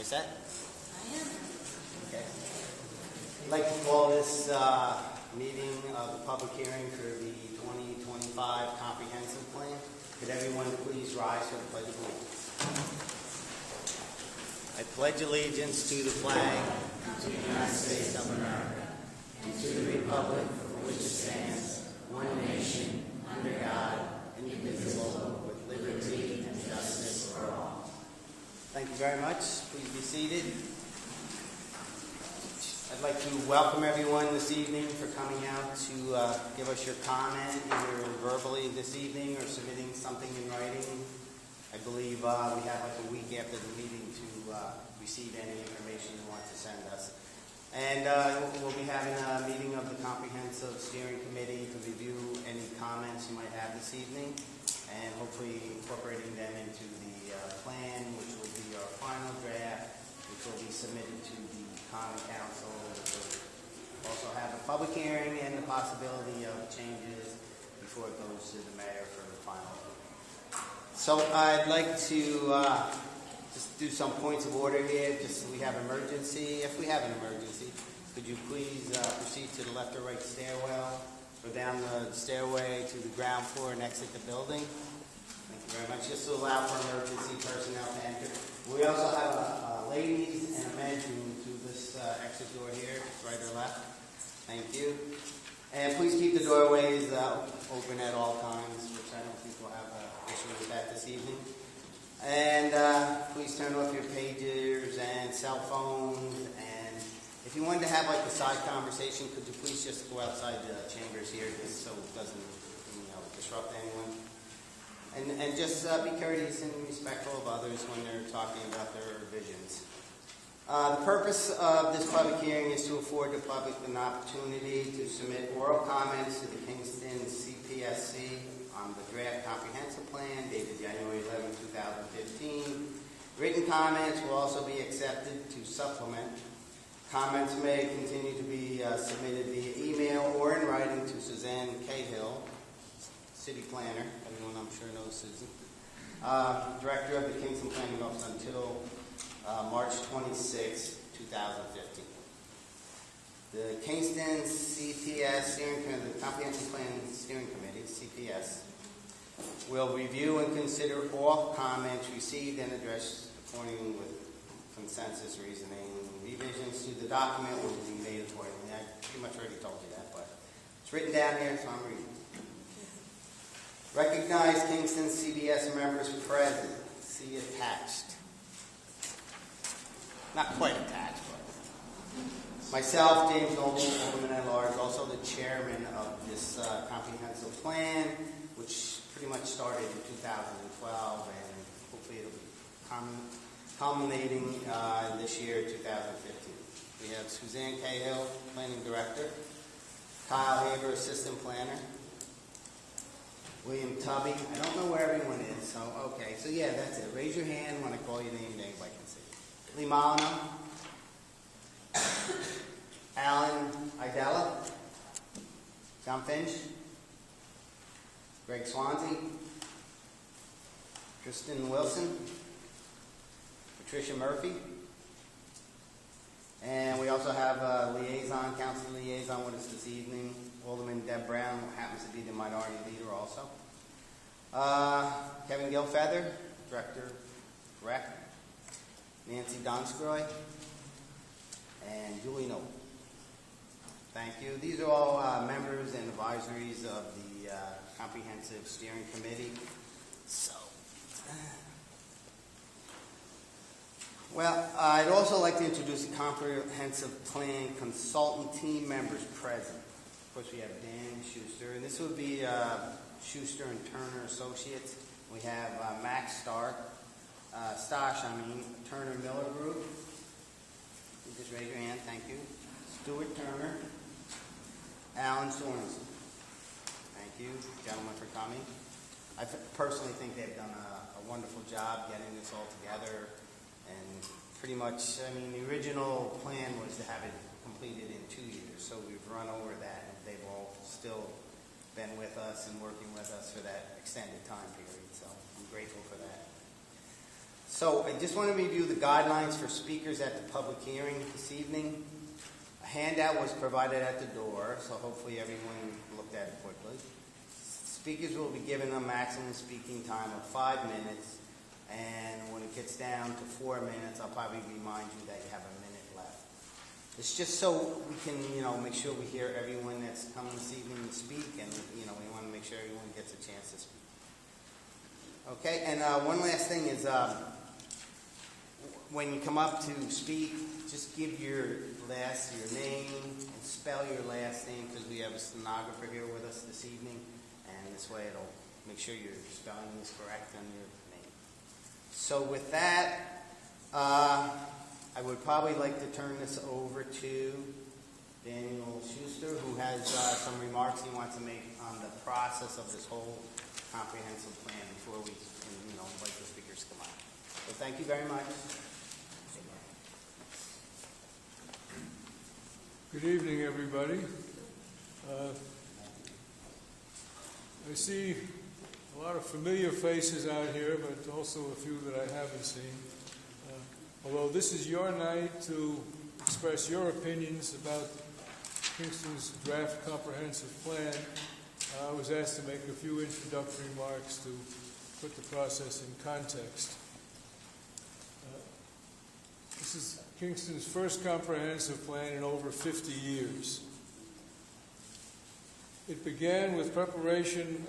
set? I am. Okay. I'd like to call this meeting of the public hearing for the 2025 comprehensive plan. Could everyone please rise for the pledge of allegiance? I pledge allegiance to the flag and to the United States of America and to the republic for which it stands, one nation, under God, indivisible, with liberty and justice for all. Thank you very much. Please be seated. I'd like to welcome everyone this evening for coming out to give us your comment, either verbally this evening or submitting something in writing. I believe we have like a week after the meeting to receive any information you want to send us. And we'll be having a meeting of the Comprehensive Steering Committee to review any comments you might have this evening and hopefully incorporating them into the plan, which will be our final draft, which will be submitted to the Common Council, which will also have a public hearing and the possibility of changes before it goes to the mayor for the final. So I'd like to just do some points of order here. Just we have emergency. If we have an emergency, could you please proceed to the left or right stairwell, or down the stairway to the ground floor and exit the building? Thank you very much. Just to allow for emergency personnel to enter. We also have a ladies and a men's room through this exit door here, right or left. Thank you. And please keep the doorways open at all times, which I don't think we'll have an issue with that this evening. And please turn off your pagers and cell phones. And if you wanted to have like a side conversation, could you please just go outside the chambers here, just so it doesn't, disrupt anyone. And just be courteous and respectful of others when they're talking about their visions. The purpose of this public hearing is to afford the public an opportunity to submit oral comments to the Kingston CPSC on the draft comprehensive plan dated January 11, 2015. Written comments will also be accepted to supplement. Comments may continue to be submitted via email or in writing to Suzanne Cahill, City Planner. Everyone I'm sure knows Susan. Director of the Kingston Planning Office until March 26, 2015. The Kingston CPS Steering Committee, the Comprehensive Plan Steering Committee, CPS, will review and consider all comments received and addressed according with consensus reasoning. Revisions to the document will be made accordingly. I pretty much already told you that, but it's written down here, so I'm reading. Recognize Kingston CBS members present. See attached. Not quite attached, but myself, James Alderman at large, also the chairman of this comprehensive plan, which pretty much started in 2012, and hopefully it'll be culminating this year, 2015. We have Suzanne Cahill, planning director, Kyle Haber, assistant planner, William Tubby. I don't know where everyone is, so okay. So yeah, that's it. Raise your hand when I call your name, anybody can see. Lee Molyneux, Alan Idella, John Finch, Greg Swansea, Tristan Wilson, Patricia Murphy, and we also have a liaison, council liaison with us this evening, Alderman Deb Brown, who happens to be the minority leader also. Kevin Gilfeather, Director, Rec, Nancy Donskroy, and Julie Noble. Thank you. These are all members and advisories of the Comprehensive Steering Committee. So, well, I'd also like to introduce the Comprehensive Plan consultant team members present. Of course, we have Dan Schuster, and this would be Schuster and Turner Associates. We have Max Turner Miller Group. You just raise your hand, thank you. Stuart Turner, Alan Sorensen. Thank you, gentlemen, for coming. I personally think they've done a wonderful job getting this all together, and pretty much, the original plan was to have it completed in 2 years, so we've run over that, and they've all still been with us and working with us for that extended time period, so I'm grateful for that. So I just want to review the guidelines for speakers at the public hearing this evening. A handout was provided at the door, so hopefully everyone looked at it quickly. Speakers will be given a maximum speaking time of 5 minutes, and when it gets down to 4 minutes, I'll probably remind you that you have a minute left. It's just so we can, make sure we hear everyone that's coming this evening to speak, and, we want to make sure everyone gets a chance to speak. Okay, and one last thing is, when you come up to speak, just give your name and spell your last name, because we have a stenographer here with us this evening, and this way it'll make sure your spelling is correct on your name. So with that, I would probably like to turn this over to Daniel Schuster, who has some remarks he wants to make on the process of this whole comprehensive plan before we invite the speakers to come on. So thank you very much. Good evening, everybody. I see a lot of familiar faces out here, but also a few that I haven't seen. Although this is your night to express your opinions about Kingston's draft comprehensive plan, I was asked to make a few introductory remarks to put the process in context. This is Kingston's first comprehensive plan in over 50 years. It began with preparation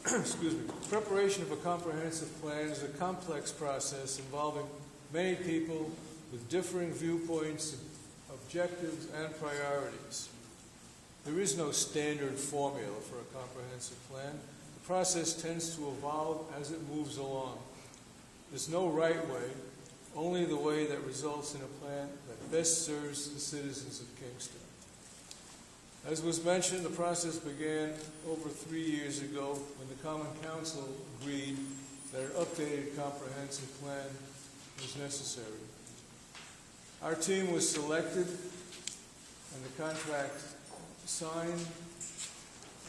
of a comprehensive plan is a complex process involving many people with differing viewpoints, objectives, and priorities. There is no standard formula for a comprehensive plan. The process tends to evolve as it moves along. There's no right way, only the way that results in a plan that best serves the citizens of Kingston. As was mentioned, the process began over 3 years ago when the Common Council agreed that an updated comprehensive plan was necessary. Our team was selected and the contract signed,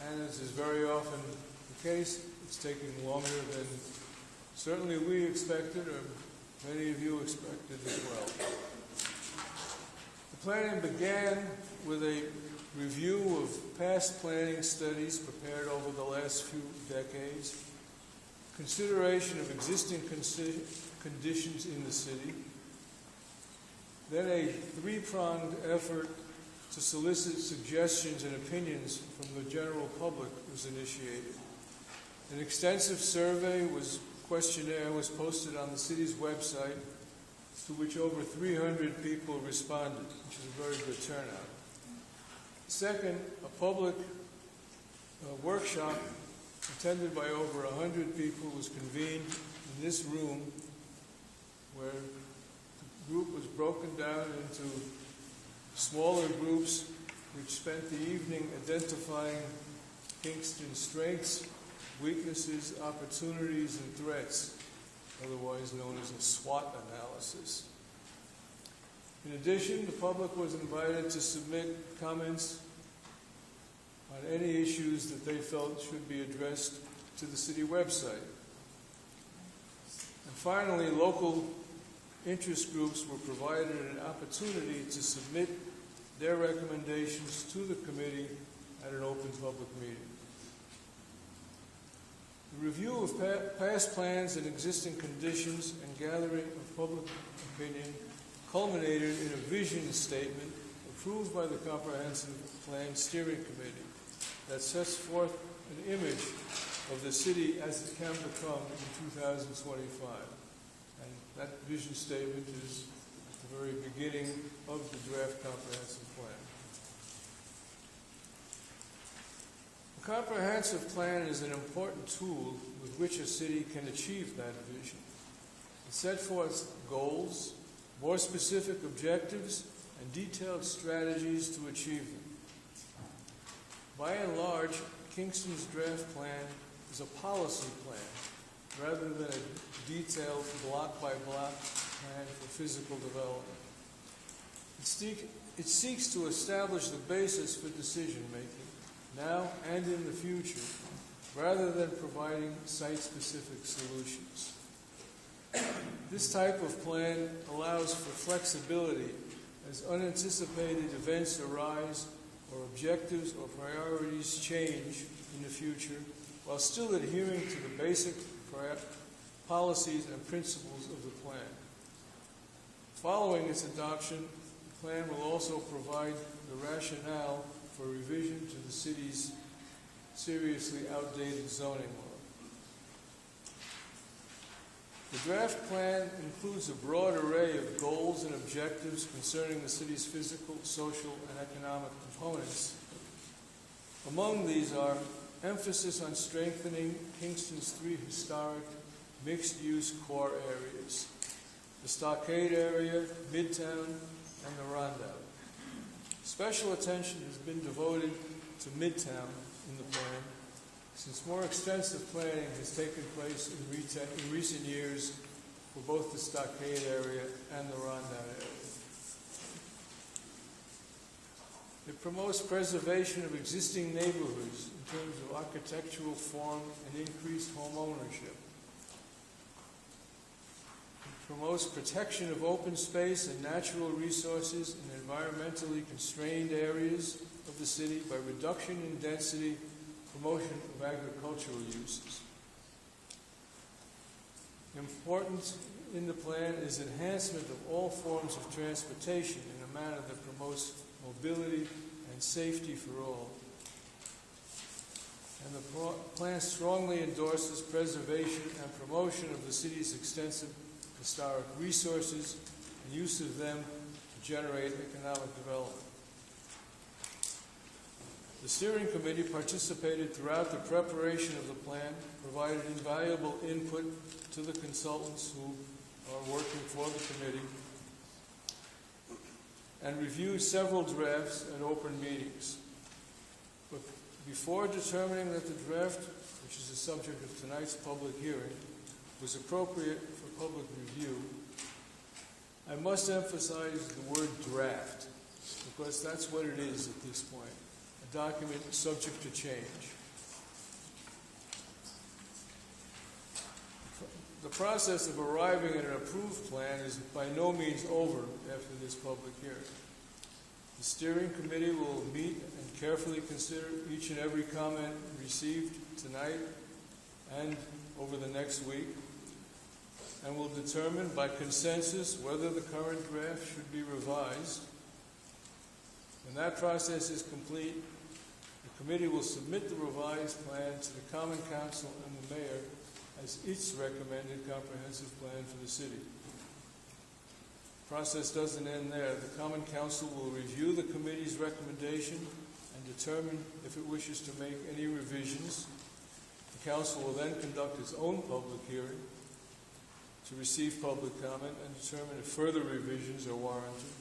and as is very often the case, it's taking longer than certainly we expected or many of you expected as well. The planning began with a review of past planning studies prepared over the last few decades, consideration of existing conditions in the city, then a three-pronged effort to solicit suggestions and opinions from the general public was initiated. An extensive questionnaire was posted on the city's website, to which over 300 people responded, which is a very good turnout. Second, a public workshop attended by over 100 people was convened in this room, where the group was broken down into smaller groups which spent the evening identifying Kingston's strengths, weaknesses, opportunities, and threats, otherwise known as a SWOT analysis. In addition, the public was invited to submit comments on any issues that they felt should be addressed to the city website. And finally, local interest groups were provided an opportunity to submit their recommendations to the committee at an open public meeting. The review of past plans and existing conditions and gathering of public opinion culminated in a vision statement approved by the Comprehensive Plan Steering Committee that sets forth an image of the city as it can become in 2025. And that vision statement is at the very beginning of the draft comprehensive plan. The comprehensive plan is an important tool with which a city can achieve that vision. It sets forth goals, more specific objectives, and detailed strategies to achieve them. By and large, Kingston's draft plan is a policy plan rather than a detailed block-by-block plan for physical development. It seeks to establish the basis for decision-making now and in the future, rather than providing site-specific solutions. This type of plan allows for flexibility as unanticipated events arise or objectives or priorities change in the future, while still adhering to the basic policies and principles of the plan. Following its adoption, the plan will also provide the rationale for revision to the city's seriously outdated zoning law. The draft plan includes a broad array of goals and objectives concerning the city's physical, social, and economic components. Among these are emphasis on strengthening Kingston's 3 historic mixed-use core areas: the Stockade area, Midtown, and the Rondout. Special attention has been devoted to Midtown in the plan, since more extensive planning has taken place in recent years for both the Stockade area and the Rondout area. It promotes preservation of existing neighborhoods in terms of architectural form and increased home ownership. It promotes protection of open space and natural resources in environmentally constrained areas of the city by reduction in density, promotion of agricultural uses. Important in the plan is enhancement of all forms of transportation in a manner that promotes mobility and safety for all. And the plan strongly endorses preservation and promotion of the city's extensive historic resources and use of them to generate economic development. The steering committee participated throughout the preparation of the plan, provided invaluable input to the consultants who are working for the committee, and reviewed several drafts at open meetings. But before determining that the draft, which is the subject of tonight's public hearing, was appropriate for public review, I must emphasize the word draft, because that's what it is at this point. A document subject to change. The process of arriving at an approved plan is by no means over after this public hearing. The steering committee will meet and carefully consider each and every comment received tonight and over the next week, and will determine by consensus whether the current draft should be revised. When that process is complete, the committee will submit the revised plan to the Common Council and the Mayor as its recommended comprehensive plan for the city. The process doesn't end there. The Common Council will review the committee's recommendation and determine if it wishes to make any revisions. The Council will then conduct its own public hearing to receive public comment and determine if further revisions are warranted.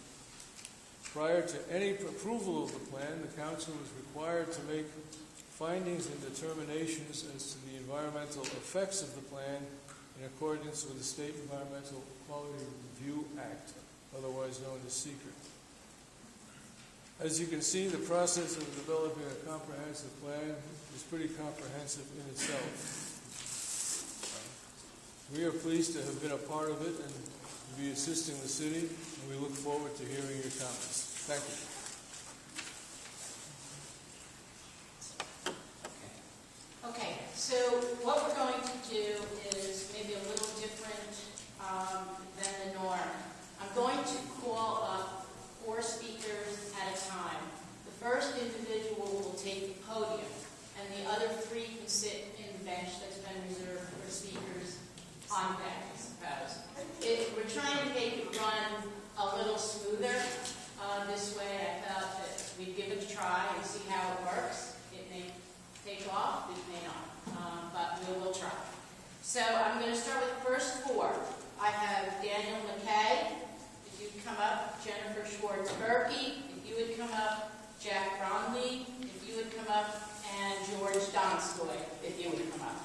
Prior to any approval of the plan, the Council is required to make findings and determinations as to the environmental effects of the plan in accordance with the State Environmental Quality Review Act, otherwise known as SECRET. As you can see, the process of developing a comprehensive plan is pretty comprehensive in itself. We are pleased to have been a part of it and to be assisting the city, and we look forward to hearing your comments. Thank you. Okay, so what we're going to do is maybe a little different than the norm. I'm going to call up 4 speakers at a time. The first individual will take the podium, and the other 3 can sit in the bench that's been reserved for speakers on deck, I suppose. We're trying to make it run a little smoother. This way I felt that we'd give it a try and see how it works. It may take off, it may not, but we will try. So I'm going to start with the first 4. I have Daniel McKay, if you'd come up, Jennifer Schwartz-Berkey, if you would come up, Jack Bromley, if you would come up, and George Donskoy, if you would come up.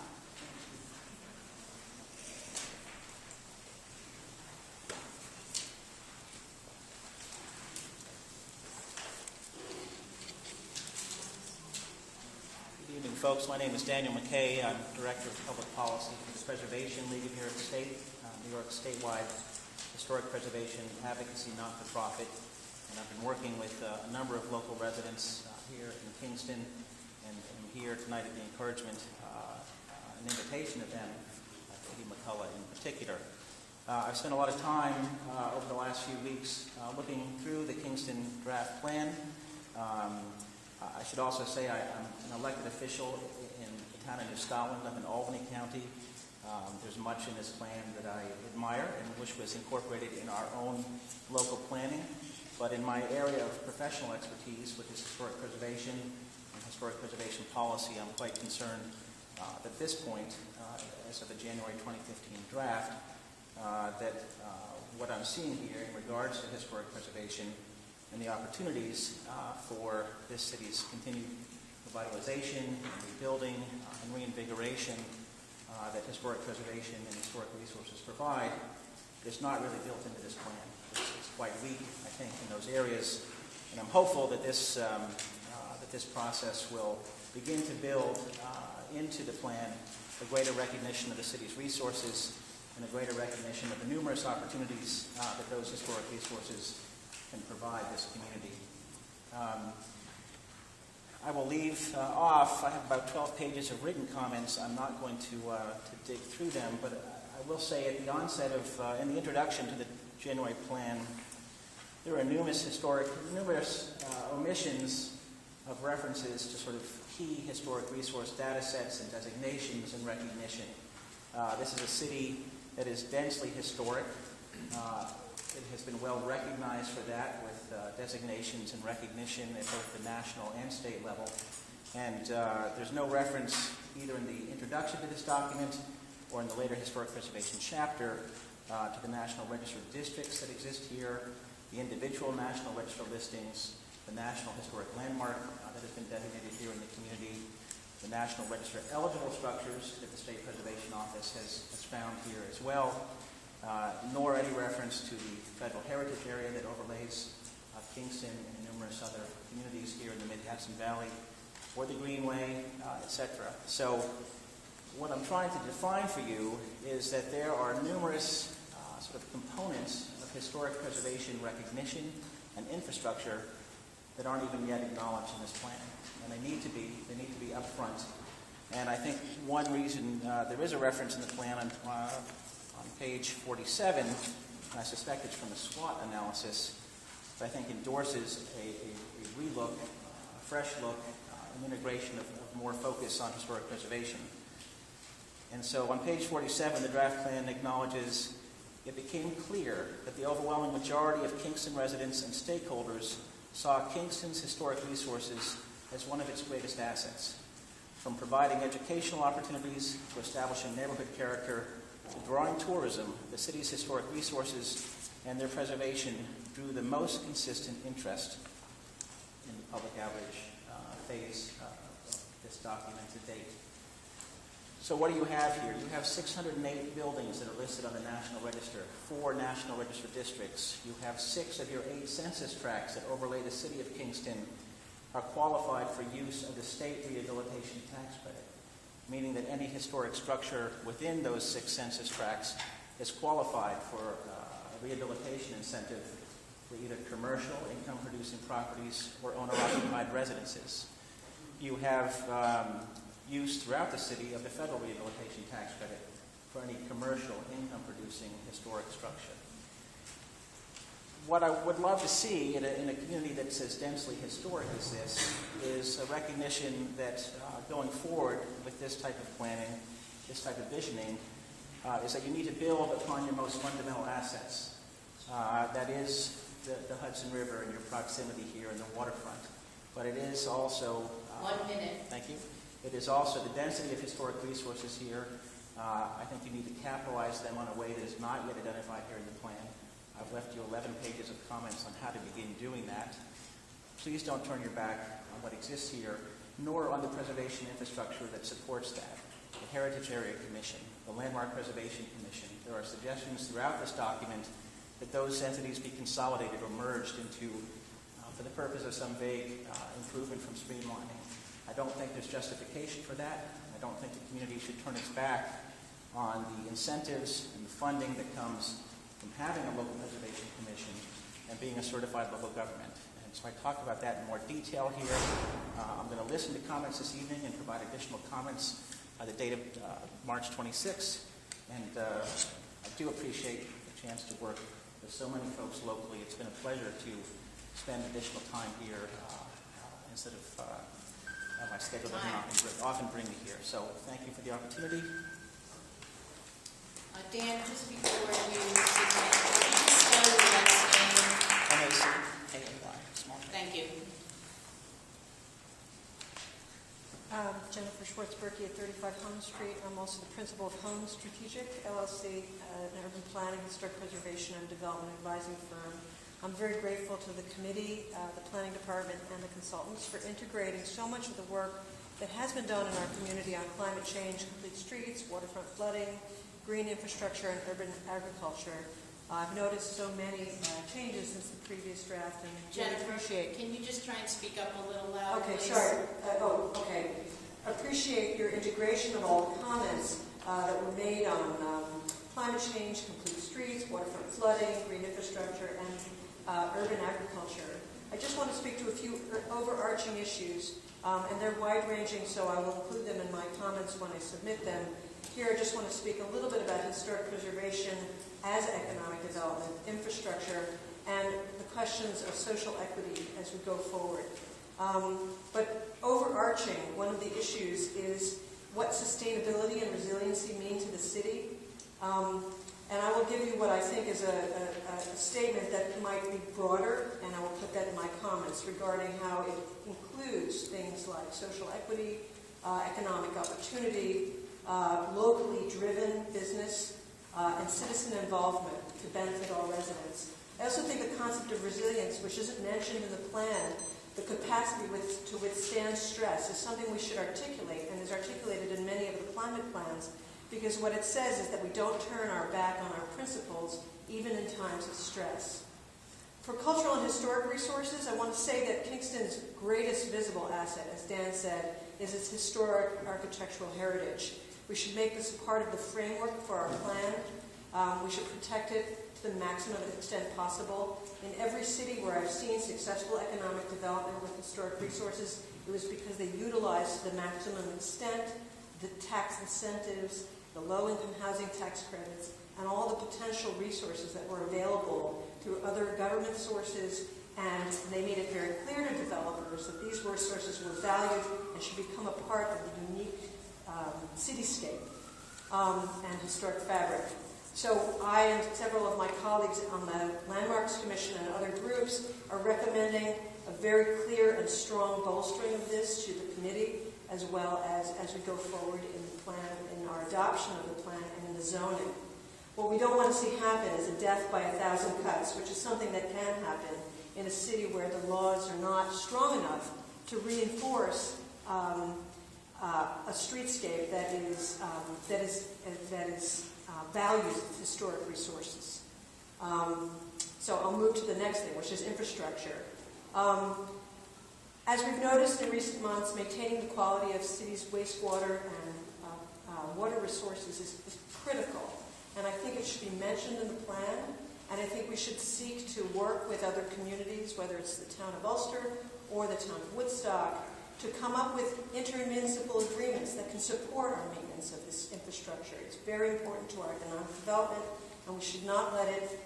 Good evening, folks. My name is Daniel McKay. I'm Director of Public Policy for the Preservation League here at the State. New York statewide historic preservation advocacy not-for-profit, and I've been working with a number of local residents here in Kingston, and I'm here tonight at the encouragement, an invitation of them, Katie McCullough in particular. I've spent a lot of time over the last few weeks looking through the Kingston draft plan. I should also say I'm an elected official in the town of New Scotland. I'm in Albany County. There's much in this plan that I admire and wish was incorporated in our own local planning. But in my area of professional expertise, which is historic preservation and historic preservation policy, I'm quite concerned at this point, as of the January 2015 draft, that what I'm seeing here in regards to historic preservation and the opportunities for this city's continued revitalization and rebuilding and reinvigoration that historic preservation and historic resources provide is not really built into this plan. It's quite weak, I think, in those areas, and I'm hopeful that this process will begin to build into the plan a greater recognition of the city's resources and a greater recognition of the numerous opportunities that those historic resources can provide this community. I will leave off. I have about 12 pages of written comments. I'm not going to dig through them, but I will say at the onset of, in the introduction to the January plan, there are numerous omissions of references to sort of key historic resource data sets and designations and recognition. This is a city that is densely historic. It has been well recognized for that with designations and recognition at both the national and state level. And there's no reference either in the introduction to this document or in the later historic preservation chapter to the National Register of Districts that exist here, the individual National Register listings, the National Historic Landmark that has been designated here in the community, the National Register eligible structures that the State Preservation Office has found here as well, nor any reference to the federal heritage area that overlays Kingston and numerous other communities here in the Mid-Hudson Valley, or the Greenway, etc. So what I'm trying to define for you is that there are numerous sort of components of historic preservation recognition and infrastructure that aren't even yet acknowledged in this plan. And they need to be upfront. And I think one reason there is a reference in the plan on page 47, I suspect it's from the SWOT analysis, that I think endorses a relook, a fresh look, an integration of more focus on historic preservation. And so on page 47, the draft plan acknowledges it became clear that the overwhelming majority of Kingston residents and stakeholders saw Kingston's historic resources as one of its greatest assets. From providing educational opportunities to establishing neighborhood character to drawing tourism, the city's historic resources and their preservation drew the most consistent interest in the public outreach phase of this document to date. So what do you have here? You have 608 buildings that are listed on the National Register, 4 National Register districts. You have 6 of your 8 census tracts that overlay the city of Kingston are qualified for use of the state rehabilitation tax credit, meaning that any historic structure within those 6 census tracts is qualified for a rehabilitation incentive for either commercial, income-producing properties or owner-occupied residences. You have use throughout the city of the federal rehabilitation tax credit for any commercial, income-producing historic structure. What I would love to see in a community that's as densely historic as this is a recognition that going forward with this type of planning, this type of visioning, is that you need to build upon your most fundamental assets. That is the Hudson River and your proximity here in the waterfront. But it is also... 1 minute. Thank you. It is also the density of historic resources here. I think you need to capitalize them on a way that is not yet identified here in the plan. I've left you 11 pages of comments on how to begin doing that. Please don't turn your back on what exists here, nor on the preservation infrastructure that supports that. The Heritage Area Commission, the Landmark Preservation Commission. There are suggestions throughout this document that those entities be consolidated or merged into, for the purpose of some vague improvement from streamlining. I don't think there's justification for that. I don't think the community should turn its back on the incentives and the funding that comes from having a local preservation commission and being a certified local government. And so I talked about that in more detail here. I'm going to listen to comments this evening and provide additional comments by the date of March 26th. And I do appreciate the chance to work with so many folks locally. It's been a pleasure to spend additional time here instead of my schedule doesn't often bring me here. So thank you for the opportunity. Dan, just before you begin, please spell your last name. M-A-C-A-A-Y. Thank you. Jennifer Schwartz-Berkey at 35 Home Street. I'm also the principal of Home Strategic, LLC, an urban planning, historic preservation, and development advising firm. I'm very grateful to the committee, the planning department, and the consultants for integrating so much of the work that has been done in our community on climate change, complete streets, waterfront flooding, green infrastructure, and urban agriculture. I've noticed so many changes since the previous draft, and Jennifer, appreciate. can you just try and speak up a little louder, Okay, please? sorry. Okay. Appreciate your integration of all the comments that were made on climate change, complete streets, waterfront flooding, green infrastructure, and urban agriculture. I just want to speak to a few overarching issues, and they're wide-ranging, so I will include them in my comments when I submit them. Here, I just want to speak a little bit about historic preservation as economic development, infrastructure, and the questions of social equity as we go forward. But overarching, one of the issues is what sustainability and resiliency mean to the city. And I will give you what I think is a statement that might be broader, and I will put that in my comments regarding how it includes things like social equity, economic opportunity, locally driven business, and citizen involvement to benefit all residents. I also think the concept of resilience, which isn't mentioned in the plan, the capacity to withstand stress, is something we should articulate and is articulated in many of the climate plans, because what it says is that we don't turn our back on our principles even in times of stress. For cultural and historic resources, I want to say that Kingston's greatest visible asset, as Dan said, is its historic architectural heritage. We should make this part of the framework for our plan. We should protect it to the maximum extent possible. In every city where I've seen successful economic development with historic resources, it was because they utilized to the maximum extent the tax incentives, the low-income housing tax credits, and all the potential resources that were available through other government sources, and they made it very clear to developers that these resources were valued and should become a part of the unique cityscape and historic fabric. So I and several of my colleagues on the Landmarks Commission and other groups are recommending a very clear and strong bolstering of this to the committee, as well as we go forward in the plan, in our adoption of the plan, and in the zoning. What we don't want to see happen is a death by 1,000 cuts, which is something that can happen in a city where the laws are not strong enough to reinforce a streetscape that values historic resources. So I'll move to the next thing, which is infrastructure. As we've noticed in recent months, maintaining the quality of cities' wastewater and water resources is critical. And I think it should be mentioned in the plan, and I think we should seek to work with other communities, whether it's the town of Ulster or the town of Woodstock, to come up with intermunicipal agreements that can support our maintenance of this infrastructure. It's very important to our economic development, and we should not let it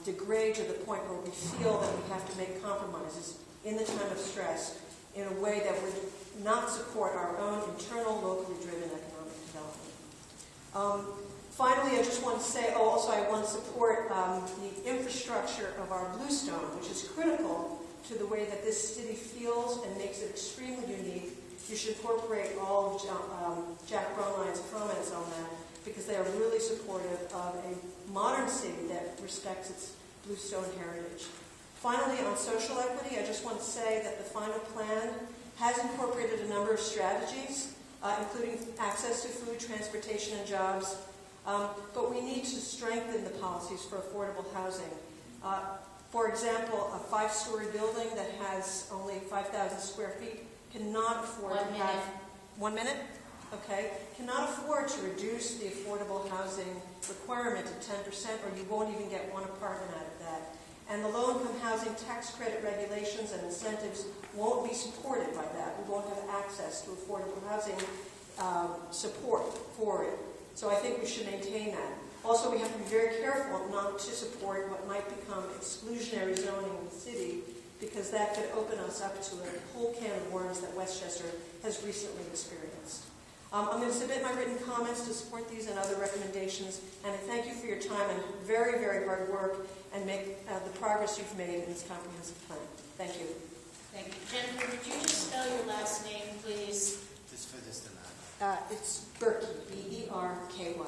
degrade to the point where we feel that we have to make compromises in the time of stress in a way that would not support our own internal, locally driven economic development. Finally, I just want to say, also I want to support the infrastructure of our Bluestone, which is critical to the way that this city feels and makes it extremely unique. You should incorporate all of Jack Bromline's comments on that, because they are really supportive of a modern city that respects its Bluestone heritage. Finally, on social equity, I just want to say that the final plan has incorporated a number of strategies, including access to food, transportation, and jobs. But we need to strengthen the policies for affordable housing. For example, a 5-story building that has only 5,000 square feet cannot afford to have... 1 minute? okay, cannot afford to reduce the affordable housing requirement to 10%, or you won't even get one apartment out of that. And the low-income housing tax credit regulations and incentives won't be supported by that. We won't have access to affordable housing support for it. So I think we should maintain that. Also, we have to be very careful not to support what might become exclusionary zoning in the city, because that could open us up to a whole can of worms that Westchester has recently experienced. I'm going to submit my written comments to support these and other recommendations, and I thank you for your time and very, very hard work and make the progress you've made in this comprehensive plan. Thank you. Thank you. Jennifer, would you just spell your last name, please? Just for this tonight. It's Berkey, B-E-R-K-Y.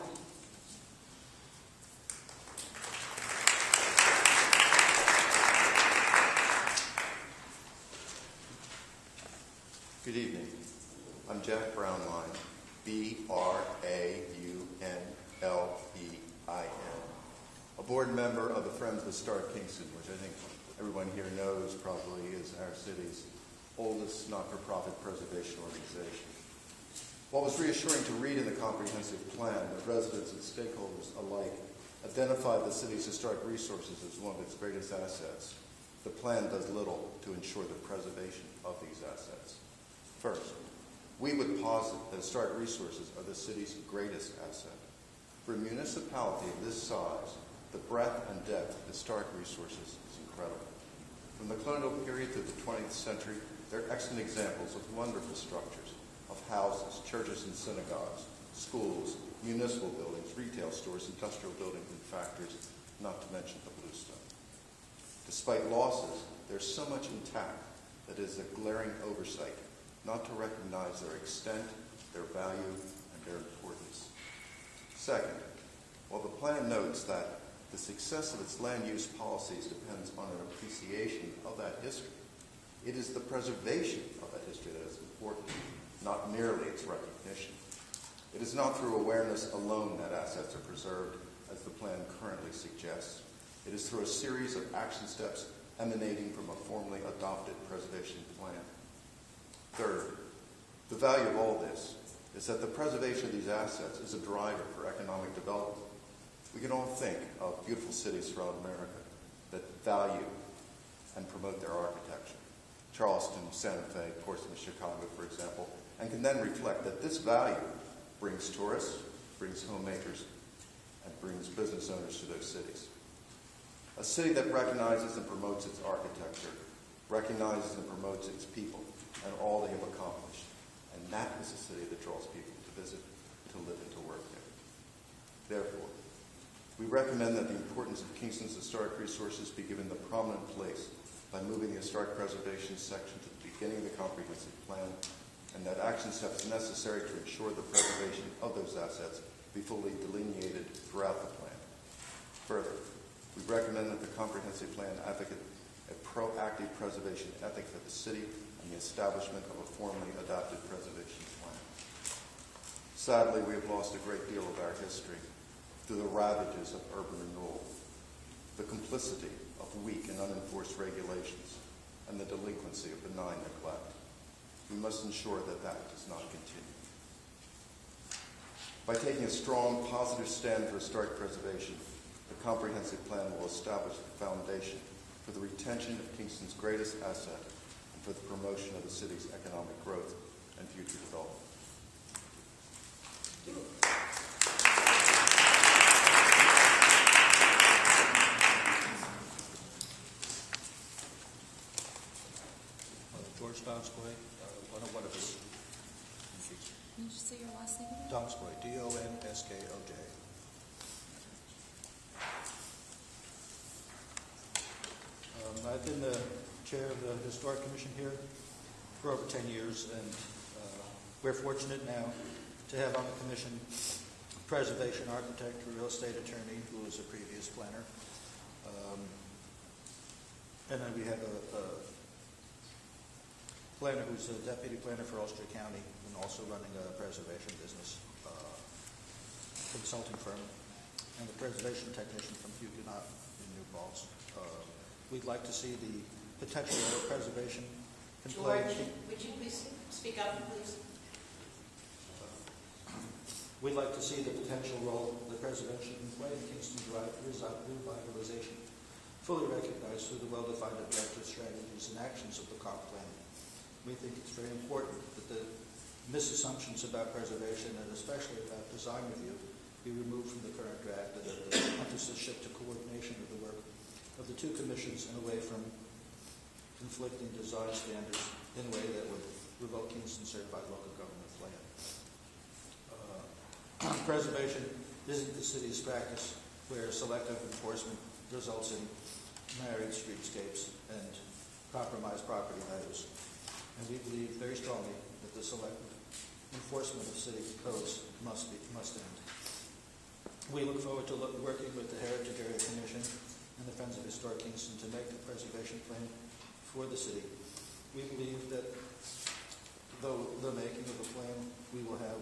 Good evening. I'm Jeff Brownline, B-R-A-U-N-L-E-I-N, a board member of the Friends of the Star of Kingston, which I think everyone here knows probably is our city's oldest not-for-profit preservation organization. While it was reassuring to read in the comprehensive plan that residents and stakeholders alike identified the city's historic resources as one of its greatest assets, the plan does little to ensure the preservation of these assets. First, we would posit that historic resources are the city's greatest asset. For a municipality of this size, the breadth and depth of historic resources is incredible. From the colonial period through the 20th century, there are excellent examples of wonderful structures, of houses, churches and synagogues, schools, municipal buildings, retail stores, industrial buildings and factories, not to mention the bluestone. Despite losses, there's so much intact that it is a glaring oversight not to recognize their extent, their value, and their importance. Second, while the plan notes that the success of its land use policies depends on an appreciation of that history, it is the preservation of that history that is important, not merely its recognition. It is not through awareness alone that assets are preserved, as the plan currently suggests. It is through a series of action steps emanating from a formally adopted preservation plan. Third, the value of all this is that the preservation of these assets is a driver for economic development. We can all think of beautiful cities throughout America that value and promote their architecture. Charleston, Santa Fe, Portsmouth, Chicago, for example, and can then reflect that this value brings tourists, brings homemakers, and brings business owners to those cities. A city that recognizes and promotes its architecture, recognizes and promotes its people, and all they have accomplished. And that is a city that draws people to visit, to live, and to work there. Therefore, we recommend that the importance of Kingston's historic resources be given the prominent place by moving the historic preservation section to the beginning of the comprehensive plan, and that action steps necessary to ensure the preservation of those assets be fully delineated throughout the plan. Further, we recommend that the comprehensive plan advocate a proactive preservation ethic for the city and the establishment of a formally adopted preservation plan. Sadly, we have lost a great deal of our history through the ravages of urban renewal, the complicity of weak and unenforced regulations, and the delinquency of benign neglect. We must ensure that that does not continue. By taking a strong, positive stand for historic preservation, the comprehensive plan will establish the foundation for the retention of Kingston's greatest asset and for the promotion of the city's economic growth and future development. George Donskoy, one of his. Can you just say your last name again? Donskoy, D-O-N-S-K-O-J. I've been the chair of the Historic Commission here for over 10 years, and we're fortunate now to have on the commission a preservation architect, a real estate attorney who was a previous planner, and then we have a planner who's a deputy planner for Ulster County and also running a preservation business consulting firm, and the preservation technician from Huguenot in New Paltz. We'd like to see the potential of preservation in play. George, would you please speak up, please? We'd like to see the potential role the preservation can play in Kingston's revitalization fully recognized through the well-defined objectives, strategies, and actions of the comp plan. We think it's very important that the misassumptions about preservation, and especially about design review, be removed from the current draft, and that the emphasis shift to coordination of the work of the two commissions and away from conflicting design standards in a way that would revoke Kingston's certified local government plan. Preservation isn't the city's practice where selective enforcement results in married streetscapes and compromised property values. And we believe very strongly that the selective enforcement of city codes must end. We look forward to working with the Heritage Area Commission and the Friends of Historic Kingston to make the preservation plan for the city. We believe that though the making of the plan, we will have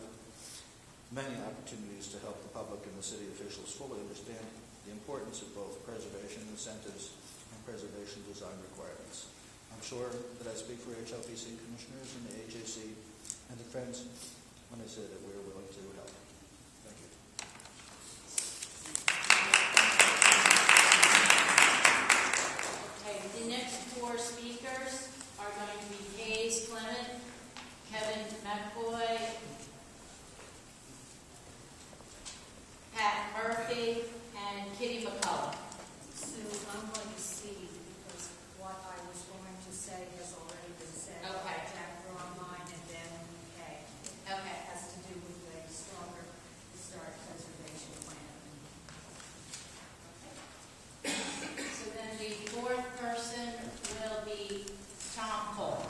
many opportunities to help the public and the city officials fully understand the importance of both preservation incentives and preservation design requirements. I'm sure that I speak for HLPC commissioners and the AJC and the Friends when I say that we're willing to help. Thank you. Okay, the next four speakers are going to be Hayes Clement, Kevin McCoy, Pat Murphy, and Kitty McCullough. So I'm going to see, because what I was going to say has already been said. Okay. Jack Bromine and Ben Kay. Okay. It has to do with a stronger historic preservation plan. So then the fourth person will be Tom Cole.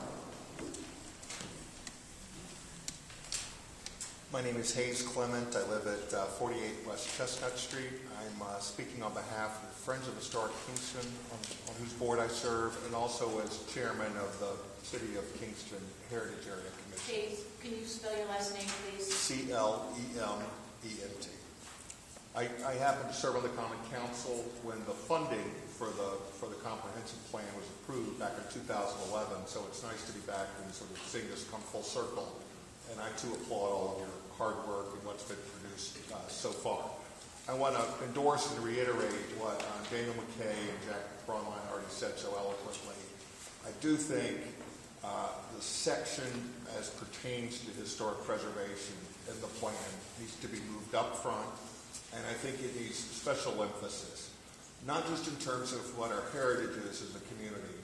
My name is Hayes Clement. I live at 48 West Chestnut Street. I'm speaking on behalf of the Friends of Historic Kingston, on whose board I serve, and also as chairman of the City of Kingston Heritage Area Commission. Hayes, can you spell your last name, please? C-L-E-M-E-N-T. I happened to serve on the Common Council when the funding for the comprehensive plan was approved back in 2011, so it's nice to be back and sort of seeing this come full circle. And I too applaud all of your hard work and what's been produced so far. I want to endorse and reiterate what Daniel McKay and Jack Bromine already said so eloquently. I do think the section as pertains to historic preservation in the plan needs to be moved up front, and I think it needs special emphasis, not just in terms of what our heritage is as a community,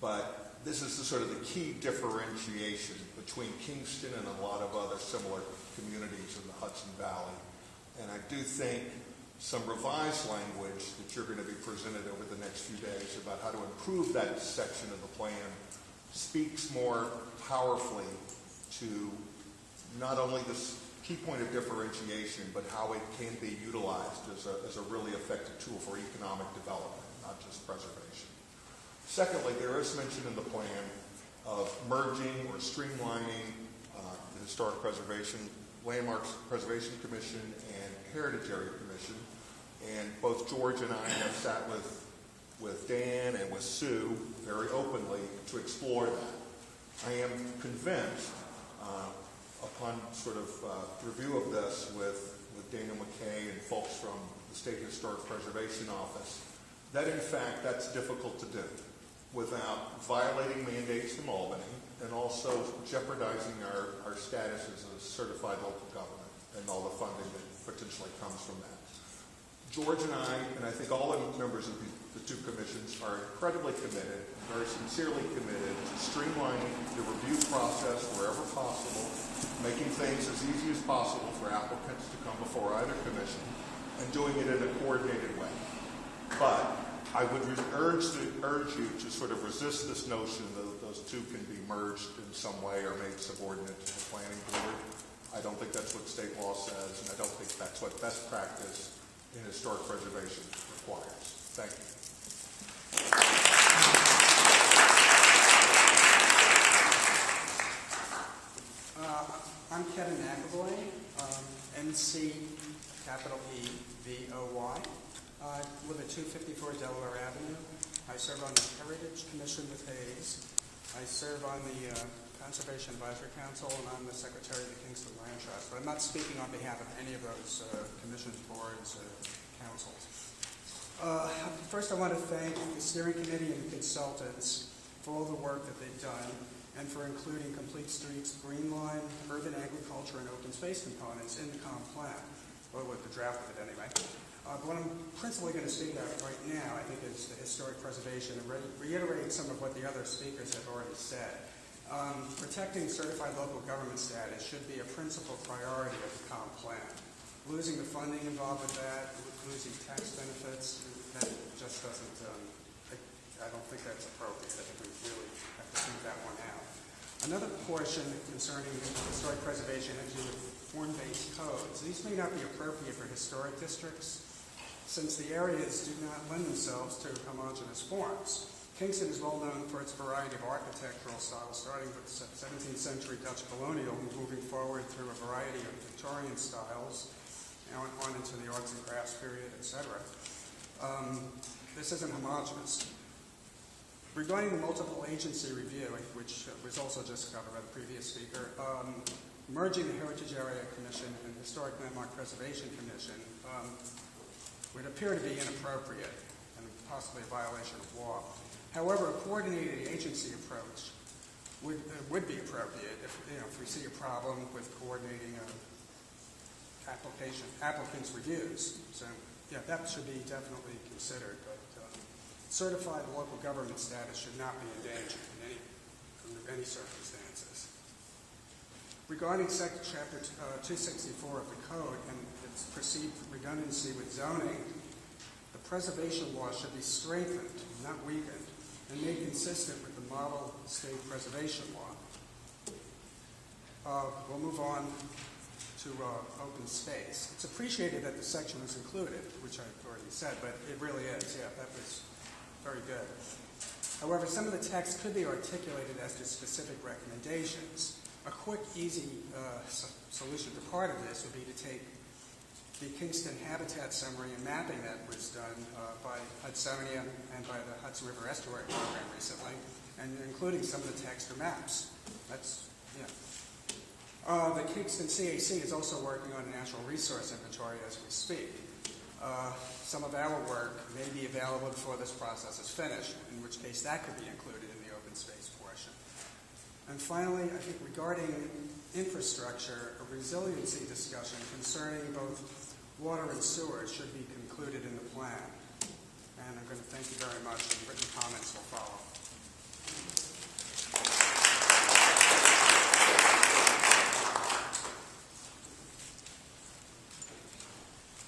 but this is the sort of the key differentiation between Kingston and a lot of other similar communities in the Hudson Valley. And I do think some revised language that you're going to be presented over the next few days about how to improve that section of the plan speaks more powerfully to not only this key point of differentiation, but how it can be utilized as a really effective tool for economic development, not just preservation. Secondly, there is mention in the plan of merging or streamlining the Historic Preservation, Landmarks Preservation Commission and Heritage Area Commission. And both George and I have sat with Dan and with Sue very openly to explore that. I am convinced, upon sort of review of this with Daniel McKay and folks from the State Historic Preservation Office, that in fact that's difficult to do without violating mandates from Albany and also jeopardizing our status as a certified local government and all the funding that potentially comes from that. George and I think all the members of the two commissions are incredibly committed, very sincerely committed to streamlining the review process wherever possible, making things as easy as possible for applicants to come before either commission, and doing it in a coordinated way. But I would urge you to sort of resist this notion that those two can be merged in some way or made subordinate to the planning board. I don't think that's what state law says, and I don't think that's what best practice in historic preservation requires. Thank you. I'm Kevin McAvoy, NC capital E-V-O-Y. I live at 254 Delaware Avenue. I serve on the Heritage Commission with Hayes. I serve on the Conservation Advisory Council, and I'm the Secretary of the Kingston Land Trust. But I'm not speaking on behalf of any of those commissions, boards, or councils. First, I want to thank the steering committee and the consultants for all the work that they've done and for including complete streets, green line, urban agriculture, and open space components in the comp plan, or with the draft of it anyway. What I'm principally going to speak about right now, I think, is the historic preservation and reiterate some of what the other speakers have already said. Protecting certified local government status should be a principal priority of the comp plan. Losing the funding involved with that, losing tax benefits, that just doesn't, I don't think that's appropriate. I think we really have to think that one out. Another portion concerning historic preservation has to do with form-based codes. These may not be appropriate for historic districts, since the areas do not lend themselves to homogeneous forms. Kingston is well known for its variety of architectural styles, starting with 17th century Dutch colonial, moving forward through a variety of Victorian styles, on into the arts and crafts period, etc. This isn't homogeneous. Regarding the multiple agency review, which was also just covered by the previous speaker, merging the Heritage Area Commission and Historic Landmark Preservation Commission would appear to be inappropriate and possibly a violation of law. However, a coordinated agency approach would be appropriate if we see a problem with coordinating applicants' reviews. So, yeah, that should be definitely considered. But certified local government status should not be endangered under any circumstances. Regarding Chapter 264 of the Code and its perceived redundancy with zoning, the preservation law should be strengthened, not weakened, and made consistent with the model state preservation law. We'll move on to open space. It's appreciated that the section was included, which I've already said, but it really is. Yeah, that was very good. However, some of the text could be articulated as to specific recommendations. A quick, easy solution to part of this would be to take the Kingston Habitat Summary and mapping that was done by Hudsonia and by the Hudson River Estuary Program recently, and including some of the text or maps. That's, yeah. The Kingston CAC is also working on a natural resource inventory as we speak. Some of our work may be available before this process is finished, in which case that could be included in the open space portion. And finally, I think regarding infrastructure, a resiliency discussion concerning both water and sewers should be concluded in the plan. And I'm going to thank you very much, and written comments will follow.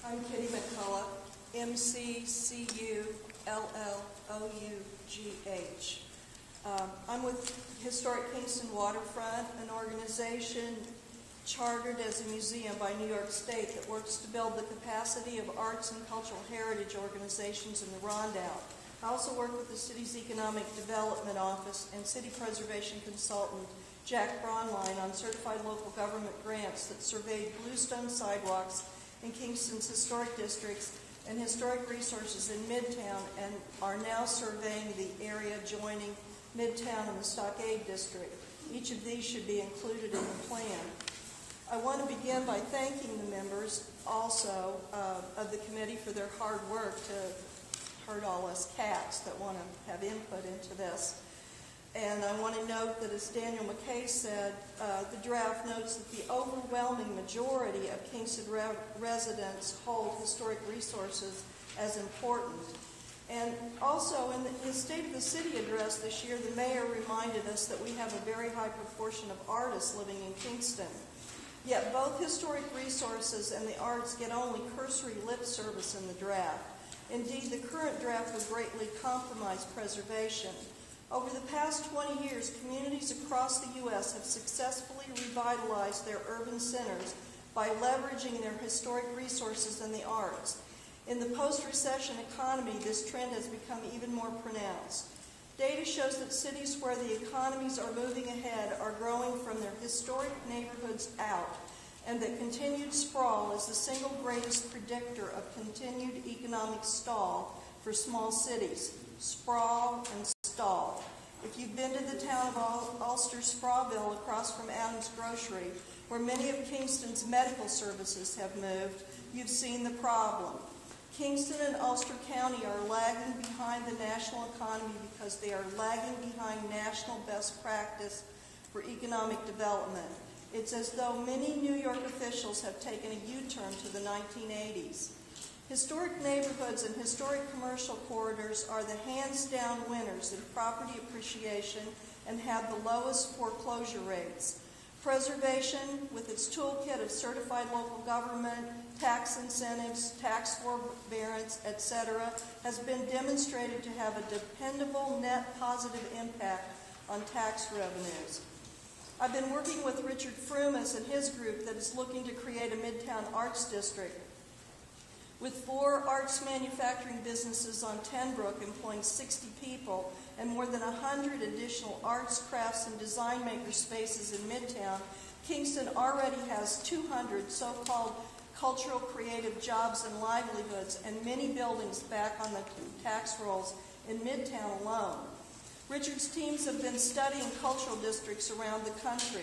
I'm Kitty McCullough, MCCULLOUGH. I'm with Historic Kingston Waterfront, an organization chartered as a museum by New York State that works to build the capacity of arts and cultural heritage organizations in the Rondout. I also work with the city's Economic Development Office and city preservation consultant Jack Braunline on certified local government grants that surveyed bluestone sidewalks in Kingston's historic districts and historic resources in Midtown, and are now surveying the area joining Midtown and the Stockade District. Each of these should be included in the plan. I want to begin by thanking the members also of the committee for their hard work to herd all us cats that want to have input into this. And I want to note that, as Daniel McKay said, the draft notes that the overwhelming majority of Kingston residents hold historic resources as important. And also, in his State of the City address this year, the mayor reminded us that we have a very high proportion of artists living in Kingston. Yet both historic resources and the arts get only cursory lip service in the draft. Indeed, the current draft would greatly compromise preservation. Over the past 20 years, communities across the U.S. have successfully revitalized their urban centers by leveraging their historic resources and the arts. In the post-recession economy, this trend has become even more pronounced. Data shows that cities where the economies are moving ahead are growing from their historic neighborhoods out, and that continued sprawl is the single greatest predictor of continued economic stall for small cities. Sprawl and stall. If you've been to the town of Ulster Sprawville across from Adams Grocery, where many of Kingston's medical services have moved, you've seen the problem. Kingston and Ulster County are lagging behind the national economy because they are lagging behind national best practice for economic development. It's as though many New York officials have taken a U-turn to the 1980s. Historic neighborhoods and historic commercial corridors are the hands-down winners in property appreciation and have the lowest foreclosure rates. Preservation, with its toolkit of certified local government, tax incentives, tax forbearance, etc., has been demonstrated to have a dependable net positive impact on tax revenues. I've been working with Richard Frumas and his group that is looking to create a Midtown Arts District with 4 arts manufacturing businesses on Tenbrook employing 60 people and more than 100 additional arts, crafts, and design maker spaces in Midtown. Kingston already has 200 so-called cultural creative jobs and livelihoods and many buildings back on the tax rolls in Midtown alone. Richard's teams have been studying cultural districts around the country.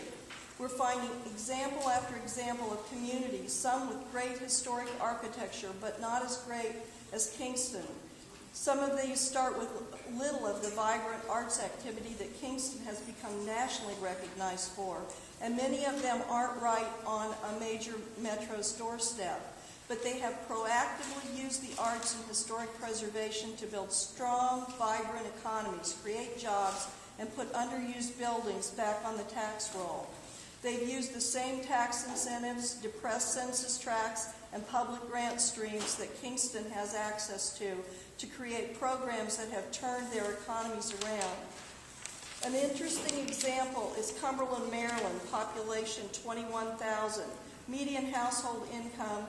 We're finding example after example of communities, some with great historic architecture, but not as great as Kingston. Some of these start with little of the vibrant arts activity that Kingston has become nationally recognized for, and many of them aren't right on a major metro's doorstep. But they have proactively used the arts and historic preservation to build strong, vibrant economies, create jobs, and put underused buildings back on the tax roll. They've used the same tax incentives, depressed census tracts, and public grant streams that Kingston has access to create programs that have turned their economies around. An interesting example is Cumberland, Maryland, population 21,000. Median household income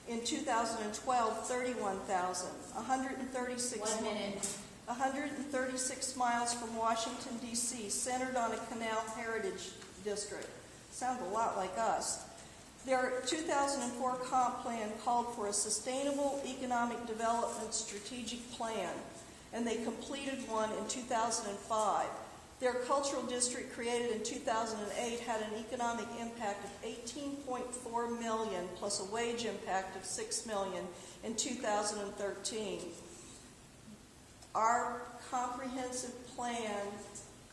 in 2012, 31,000. 136 miles from Washington, D.C., centered on a canal heritage district. Sounds a lot like us. Their 2004 comp plan called for a sustainable economic development strategic plan, and they completed one in 2005. Their cultural district, created in 2008, had an economic impact of $18.4 million, plus a wage impact of $6 million in 2013. Our comprehensive plan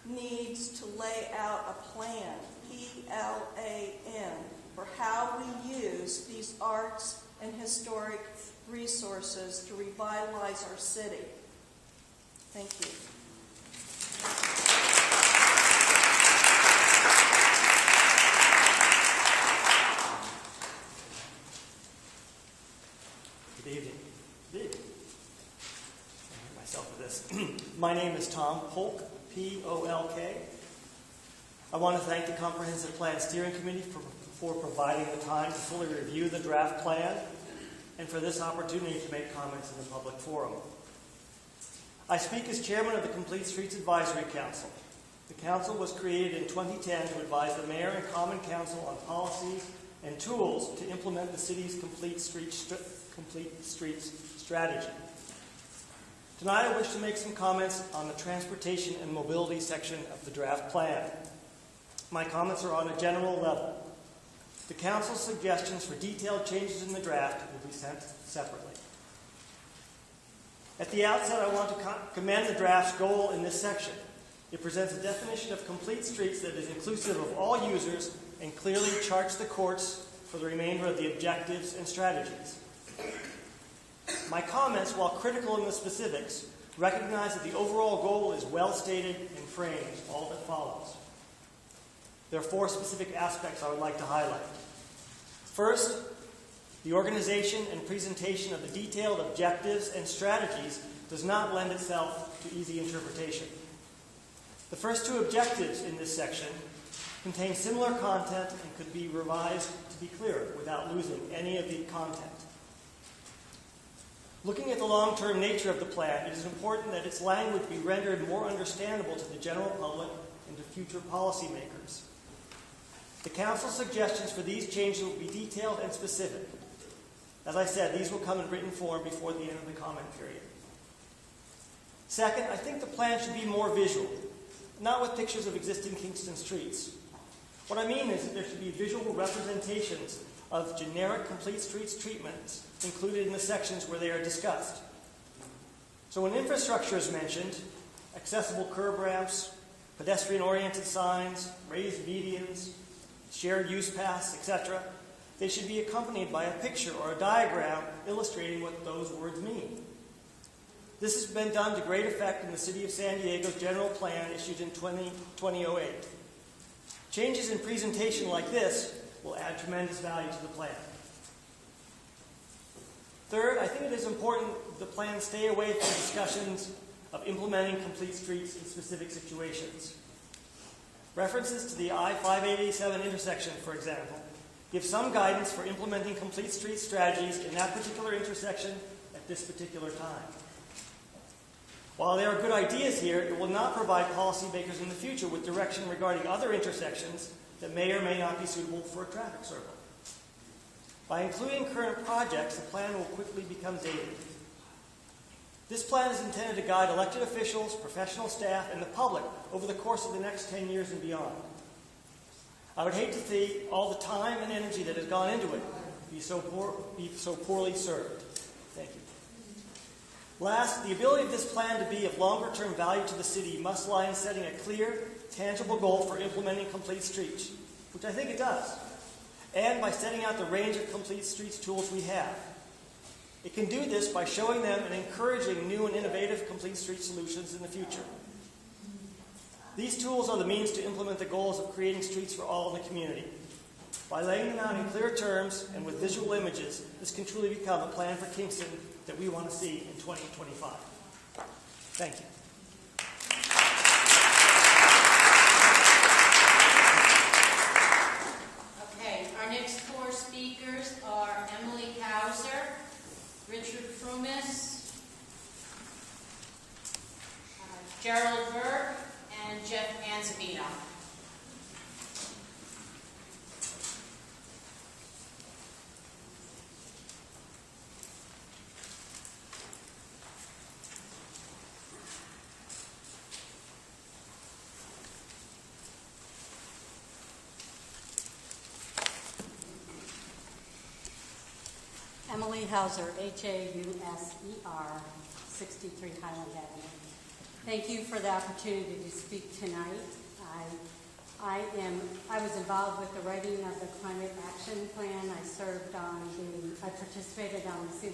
needs to lay out a plan, P-L-A-N, for how we use these arts and historic resources to revitalize our city. Thank you. Good evening. Good evening. I'll hear myself with this. My name is Tom Polk, P-O-L-K. I want to thank the Comprehensive Plan Steering Committee for providing the time to fully review the draft plan and for this opportunity to make comments in the public forum. I speak as chairman of the Complete Streets Advisory Council. The council was created in 2010 to advise the mayor and common council on policies and tools to implement the city's Complete Streets strategy. Tonight I wish to make some comments on the transportation and mobility section of the draft plan. My comments are on a general level. The council's suggestions for detailed changes in the draft will be sent separately. At the outset, I want to commend the draft's goal in this section. It presents a definition of complete streets that is inclusive of all users and clearly charts the course for the remainder of the objectives and strategies. My comments, while critical in the specifics, recognize that the overall goal is well stated and frames all that follows. There are 4 specific aspects I would like to highlight. First, the organization and presentation of the detailed objectives and strategies does not lend itself to easy interpretation. The first 2 objectives in this section contain similar content and could be revised to be clearer without losing any of the content. Looking at the long-term nature of the plan, it is important that its language be rendered more understandable to the general public and to future policymakers. The Council's suggestions for these changes will be detailed and specific. As I said, these will come in written form before the end of the comment period. Second, I think the plan should be more visual. not with pictures of existing Kingston streets. What I mean is that there should be visual representations of generic complete streets treatments included in the sections where they are discussed. So when infrastructure is mentioned, accessible curb ramps, pedestrian-oriented signs, raised medians, shared use paths, etc., they should be accompanied by a picture or a diagram illustrating what those words mean. This has been done to great effect in the City of San Diego's general plan issued in 2008. Changes in presentation like this will add tremendous value to the plan. Third, I think it is important the plan stay away from discussions of implementing complete streets in specific situations. References to the I-587 intersection, for example, give some guidance for implementing complete street strategies in that particular intersection at this particular time. While there are good ideas here, it will not provide policymakers in the future with direction regarding other intersections that may or may not be suitable for a traffic circle. By including current projects, the plan will quickly become dated. This plan is intended to guide elected officials, professional staff, and the public over the course of the next 10 years and beyond. I would hate to see all the time and energy that has gone into it be so poorly served. Thank you. Last, the ability of this plan to be of longer-term value to the city must lie in setting a clear, tangible goal for implementing complete streets, which I think it does, and by setting out the range of complete streets tools we have. It can do this by showing them and encouraging new and innovative complete street solutions in the future. These tools are the means to implement the goals of creating streets for all in the community. By laying them out in clear terms and with visual images, this can truly become a plan for Kingston that we want to see in 2025. Thank you. Okay, our next four speakers are Emily Hauser, Richard Frumis, Gerald Burke, and Jeff Anzavino. Emily Hauser, Hauser, 63 Highland Avenue. Thank you for the opportunity to speak tonight. I was involved with the writing of the Climate Action Plan. I participated on the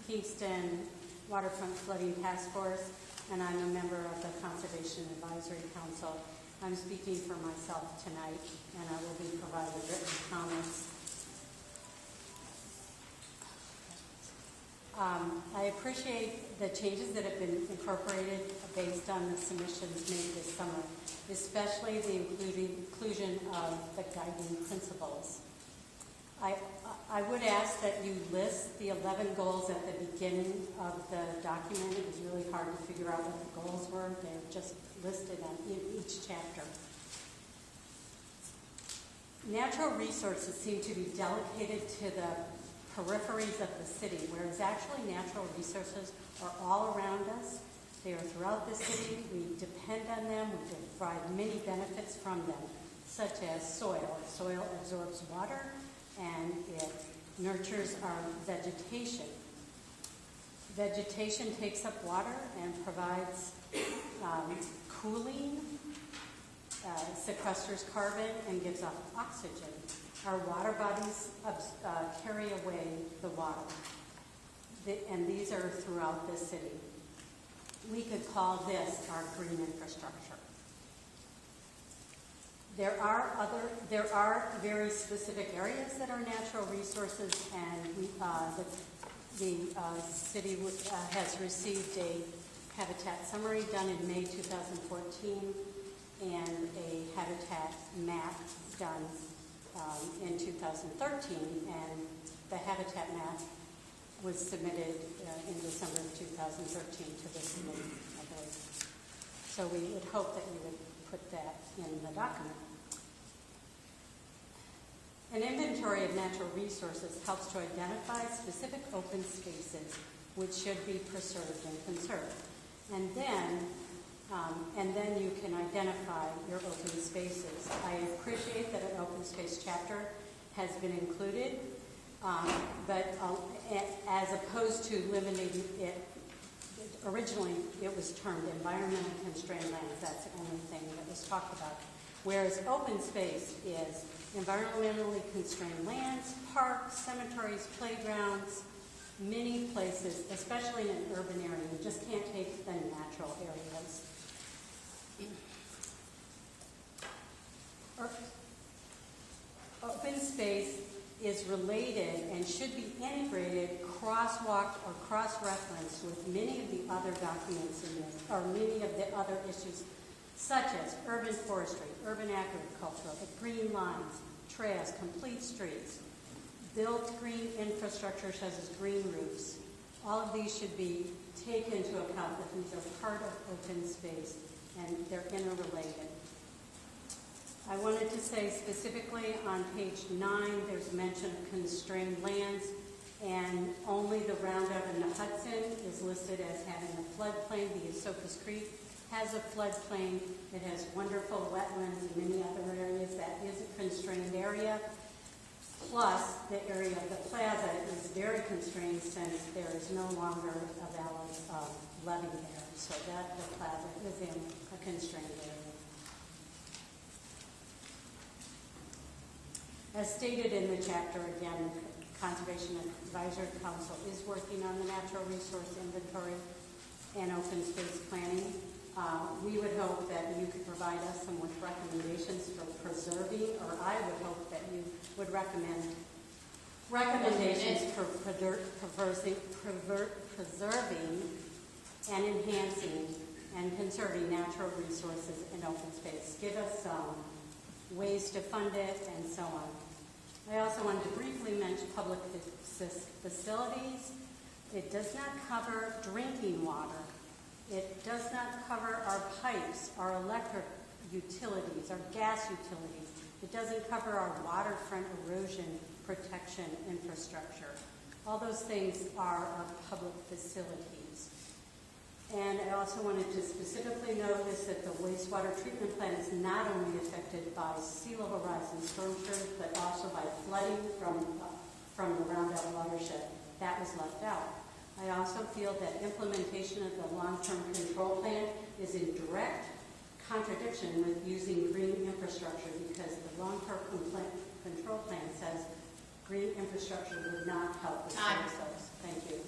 Kingston Waterfront Flooding Task Force, and I'm a member of the Conservation Advisory Council. I'm speaking for myself tonight, and I will be providing written comments. I appreciate the changes that have been incorporated based on the submissions made this summer, especially the inclusion of the guiding principles. I would ask that you list the 11 goals at the beginning of the document. It was really hard to figure out what the goals were. They're just listed in each chapter. Natural resources seem to be delegated to the peripheries of the city, whereas actually natural resources are all around us. They are throughout the city. We depend on them. We derive many benefits from them, such as soil. Soil absorbs water, and it nurtures our vegetation. Vegetation takes up water and provides cooling, sequesters carbon, and gives off oxygen. Our water bodies carry away the water, and these are throughout the city. We could call this our green infrastructure. There are very specific areas that are natural resources, and the city has received a habitat summary done in May 2014 and a habitat map done in 2013, and the habitat map was submitted in December of 2013 to this committee, I believe. So we would hope that you would put that in the document. An inventory of natural resources helps to identify specific open spaces which should be preserved and conserved. And then And then you can identify your open spaces. I appreciate that an open space chapter has been included, but as opposed to limiting it, originally it was termed environmentally constrained lands. That's the only thing that was talked about. Whereas open space is environmentally constrained lands, parks, cemeteries, playgrounds, many places, especially in an urban area. You just can't take the natural areas. Open space is related and should be integrated, crosswalked, or cross-referenced with many of the other documents in this, or many of the other issues, such as urban forestry, urban agriculture, the green lines, trails, complete streets, built green infrastructure such as green roofs. All of these should be taken into account that these are part of open space and they're interrelated. I wanted to say specifically on page 9, there's mention of constrained lands, and only the Roundup and the Hudson is listed as having a floodplain. The Esopus Creek has a floodplain. It has wonderful wetlands and many other areas. That is a constrained area. Plus, the area of the plaza is very constrained since there is no longer a valid levee there. So that the plaza is in a constrained area. As stated in the chapter, again, the Conservation Advisory Council is working on the natural resource inventory and open space planning. We would hope that you could provide us some with recommendations for preserving, or I would hope that you would recommend recommendations for preserving and enhancing and conserving natural resources in open space. Give us some ways to fund it, and so on. I also wanted to briefly mention public facilities. It does not cover drinking water. It does not cover our pipes, our electric utilities, our gas utilities. It doesn't cover our waterfront erosion protection infrastructure. All those things are our public facilities. And I also wanted to specifically notice that the wastewater treatment plant is not only affected by sea level rise and storm surge, but also by flooding from the Roundup watershed. That was left out. I also feel that implementation of the long-term control plan is in direct contradiction with using green infrastructure, because the long-term control plan says green infrastructure would not help with those. Thank you.